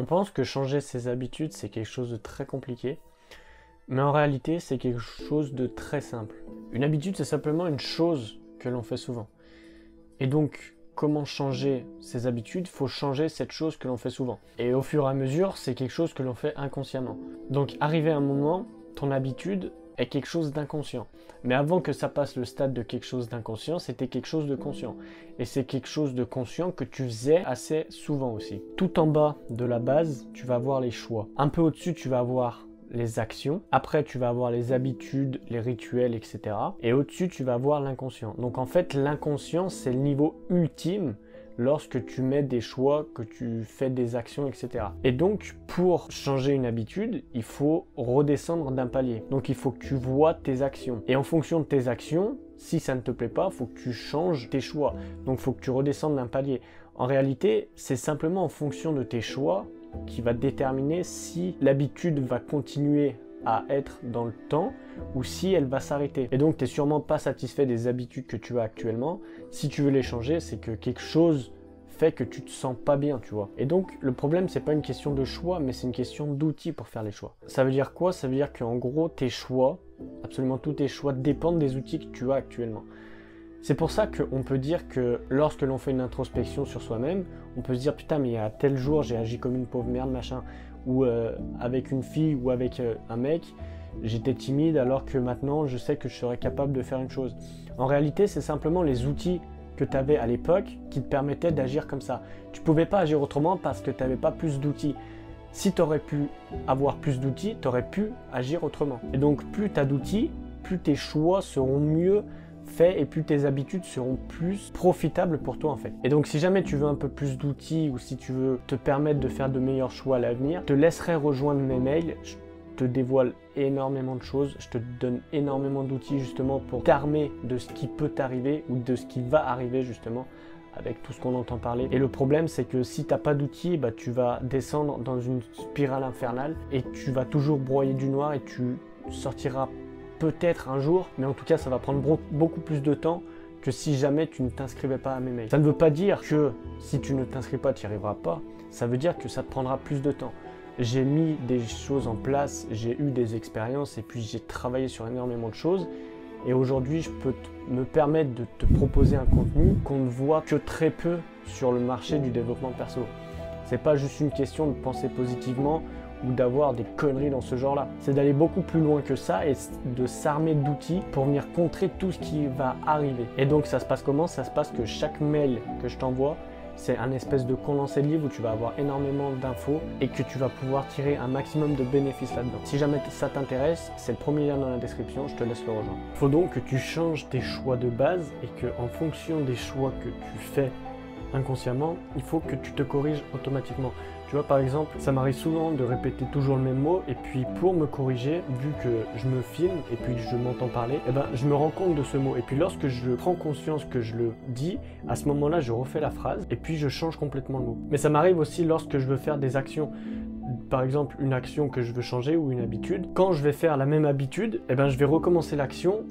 On pense que changer ses habitudes, c'est quelque chose de très compliqué, mais en réalité, c'est quelque chose de très simple. Une habitude, c'est simplement une chose que l'on fait souvent. Et donc, comment changer ses habitudes? Il faut changer cette chose que l'on fait souvent. Et au fur et à mesure, c'est quelque chose que l'on fait inconsciemment. Donc, arrivé à un moment, ton habitude est quelque chose d'inconscient. Mais avant que ça passe le stade de quelque chose d'inconscient, c'était quelque chose de conscient. Et c'est quelque chose de conscient que tu faisais assez souvent aussi. Tout en bas de la base, tu vas avoir les choix. Un peu au-dessus, tu vas avoir les actions. Après, tu vas avoir les habitudes, les rituels, etc. Et au-dessus, tu vas avoir l'inconscient. Donc en fait, l'inconscient, c'est le niveau ultime lorsque tu mets des choix, que tu fais des actions, etc. Et donc, pour changer une habitude, il faut redescendre d'un palier. Donc, il faut que tu vois tes actions. Et en fonction de tes actions, si ça ne te plaît pas, il faut que tu changes tes choix. Donc, il faut que tu redescendes d'un palier. En réalité, c'est simplement en fonction de tes choix qui va déterminer si l'habitude va continuer à être dans le temps ou si elle va s'arrêter. Et donc tu n'es sûrement pas satisfait des habitudes que tu as actuellement. Si tu veux les changer, c'est que quelque chose fait que tu te sens pas bien, tu vois. Et donc le problème, c'est pas une question de choix, mais c'est une question d'outils pour faire les choix. Ça veut dire quoi? Ça veut dire qu'en gros, tes choix, absolument tous tes choix, dépendent des outils que tu as actuellement. C'est pour ça qu'on peut dire que lorsque l'on fait une introspection sur soi-même, on peut se dire putain mais il y a tel jour j'ai agi comme une pauvre merde machin, ou avec une fille ou avec un mec, j'étais timide alors que maintenant je sais que je serais capable de faire une chose. En réalité c'est simplement les outils que tu avais à l'époque qui te permettaient d'agir comme ça. Tu pouvais pas agir autrement parce que tu n'avais pas plus d'outils. Si tu aurais pu avoir plus d'outils, tu aurais pu agir autrement. Et donc plus tu as d'outils, plus tes choix seront mieux fait et plus tes habitudes seront plus profitables pour toi en fait. Et donc si jamais tu veux un peu plus d'outils ou si tu veux te permettre de faire de meilleurs choix à l'avenir, je te laisserai rejoindre mes mails. Je te dévoile énormément de choses, je te donne énormément d'outils justement pour t'armer de ce qui peut t'arriver ou de ce qui va arriver justement avec tout ce qu'on entend parler. Et le problème c'est que si tu n'as pas d'outils, bah, tu vas descendre dans une spirale infernale et tu vas toujours broyer du noir et tu sortiras peut-être un jour, mais en tout cas ça va prendre beaucoup plus de temps que si jamais tu ne t'inscrivais pas à mes mails. Ça ne veut pas dire que si tu ne t'inscris pas, tu n'y arriveras pas, ça veut dire que ça te prendra plus de temps. J'ai mis des choses en place, j'ai eu des expériences et puis j'ai travaillé sur énormément de choses et aujourd'hui je peux me permettre de te proposer un contenu qu'on ne voit que très peu sur le marché du développement perso. C'est pas juste une question de penser positivement ou d'avoir des conneries dans ce genre-là. C'est d'aller beaucoup plus loin que ça et de s'armer d'outils pour venir contrer tout ce qui va arriver. Et donc ça se passe comment? Ça se passe que chaque mail que je t'envoie, c'est un espèce de condensé de livre où tu vas avoir énormément d'infos et que tu vas pouvoir tirer un maximum de bénéfices là-dedans. Si jamais ça t'intéresse, c'est le premier lien dans la description, je te laisse le rejoindre. Il faut donc que tu changes tes choix de base et que en fonction des choix que tu fais inconsciemment, il faut que tu te corriges automatiquement. Tu vois, par exemple, ça m'arrive souvent de répéter toujours le même mot et puis pour me corriger, vu que je me filme et puis je m'entends parler, eh ben, je me rends compte de ce mot. Et puis lorsque je prends conscience que je le dis, à ce moment-là, je refais la phrase et puis je change complètement le mot. Mais ça m'arrive aussi lorsque je veux faire des actions. Par exemple, une action que je veux changer ou une habitude. Quand je vais faire la même habitude, eh ben, je vais recommencer l'action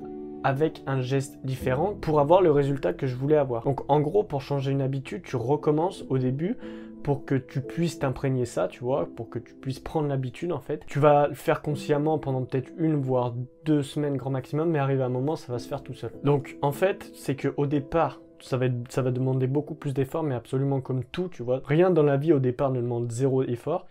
avec un geste différent pour avoir le résultat que je voulais avoir. Donc en gros, pour changer une habitude, tu recommences au début pour que tu puisses t'imprégner ça, tu vois, pour que tu puisses prendre l'habitude en fait. Tu vas le faire consciemment pendant peut-être 1 voire 2 semaines grand maximum, mais arrivé à un moment, ça va se faire tout seul. Donc en fait, c'est qu'au départ, ça va demander beaucoup plus d'efforts, mais absolument comme tout, tu vois. Rien dans la vie au départ ne demande 0 effort.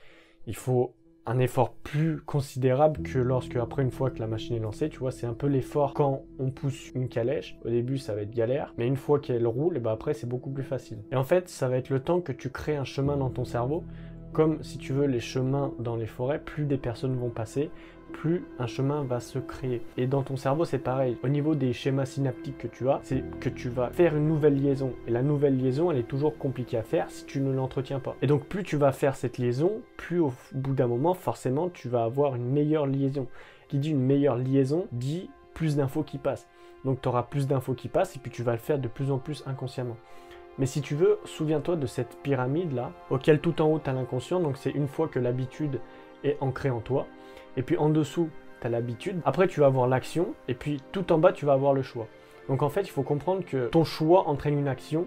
Il faut un effort plus considérable que lorsque, après une fois que la machine est lancée, tu vois, c'est un peu l'effort quand on pousse une calèche. Au début, ça va être galère, mais une fois qu'elle roule, et ben après, c'est beaucoup plus facile. Et en fait, ça va être le temps que tu crées un chemin dans ton cerveau, comme si tu veux les chemins dans les forêts, plus des personnes vont passer, plus un chemin va se créer. Et dans ton cerveau, c'est pareil. Au niveau des schémas synaptiques que tu as, c'est que tu vas faire une nouvelle liaison. Et la nouvelle liaison, elle est toujours compliquée à faire si tu ne l'entretiens pas. Et donc, plus tu vas faire cette liaison, plus au bout d'un moment, forcément, tu vas avoir une meilleure liaison. Qui dit une meilleure liaison, dit plus d'infos qui passent. Donc, tu auras plus d'infos qui passent et puis tu vas le faire de plus en plus inconsciemment. Mais si tu veux, souviens-toi de cette pyramide-là, auquel tout en haut, tu as l'inconscient. Donc, c'est une fois que l'habitude est ancrée en toi. Et puis en dessous, tu as l'habitude. Après, tu vas avoir l'action. Et puis tout en bas, tu vas avoir le choix. Donc en fait, il faut comprendre que ton choix entraîne une action.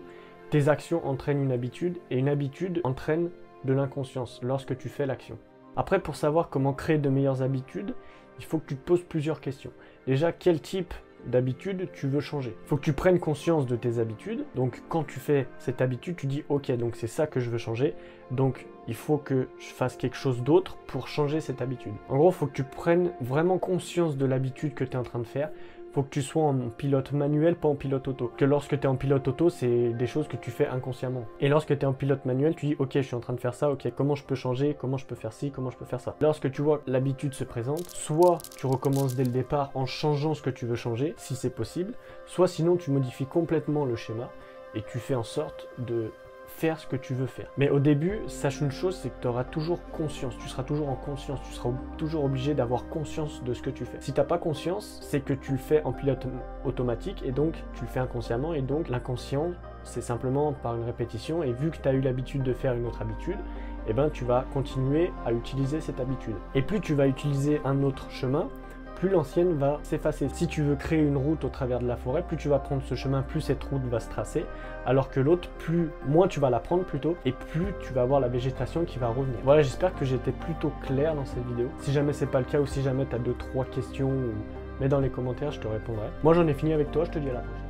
Tes actions entraînent une habitude. Et une habitude entraîne de l'inconscience lorsque tu fais l'action. Après, pour savoir comment créer de meilleures habitudes, il faut que tu te poses plusieurs questions. Déjà, quel type d'habitude tu veux changer? Il faut que tu prennes conscience de tes habitudes. Donc quand tu fais cette habitude, tu dis ok, donc c'est ça que je veux changer. Donc il faut que je fasse quelque chose d'autre pour changer cette habitude. En gros, il faut que tu prennes vraiment conscience de l'habitude que tu es en train de faire. Il faut que tu sois en pilote manuel, pas en pilote auto. Que lorsque tu es en pilote auto, c'est des choses que tu fais inconsciemment. Et lorsque tu es en pilote manuel, tu dis ok, je suis en train de faire ça, ok, comment je peux changer, comment je peux faire ci, comment je peux faire ça. Lorsque tu vois que l'habitude se présente, soit tu recommences dès le départ en changeant ce que tu veux changer, si c'est possible, soit sinon tu modifies complètement le schéma et tu fais en sorte de faire ce que tu veux faire. Mais au début, sache une chose, c'est que tu auras toujours conscience, tu seras toujours en conscience, tu seras toujours obligé d'avoir conscience de ce que tu fais. Si tu n'as pas conscience, c'est que tu le fais en pilote automatique et donc tu le fais inconsciemment et donc l'inconscient, c'est simplement par une répétition et vu que tu as eu l'habitude de faire une autre habitude, eh ben, tu vas continuer à utiliser cette habitude. Et plus tu vas utiliser un autre chemin, plus l'ancienne va s'effacer. Si tu veux créer une route au travers de la forêt, plus tu vas prendre ce chemin, plus cette route va se tracer, alors que l'autre, moins tu vas la prendre plutôt, et plus tu vas avoir la végétation qui va revenir. Voilà, j'espère que j'étais plutôt clair dans cette vidéo. Si jamais c'est pas le cas ou si jamais tu as 2-3 questions, mets dans les commentaires, je te répondrai. Moi j'en ai fini avec toi, je te dis à la prochaine.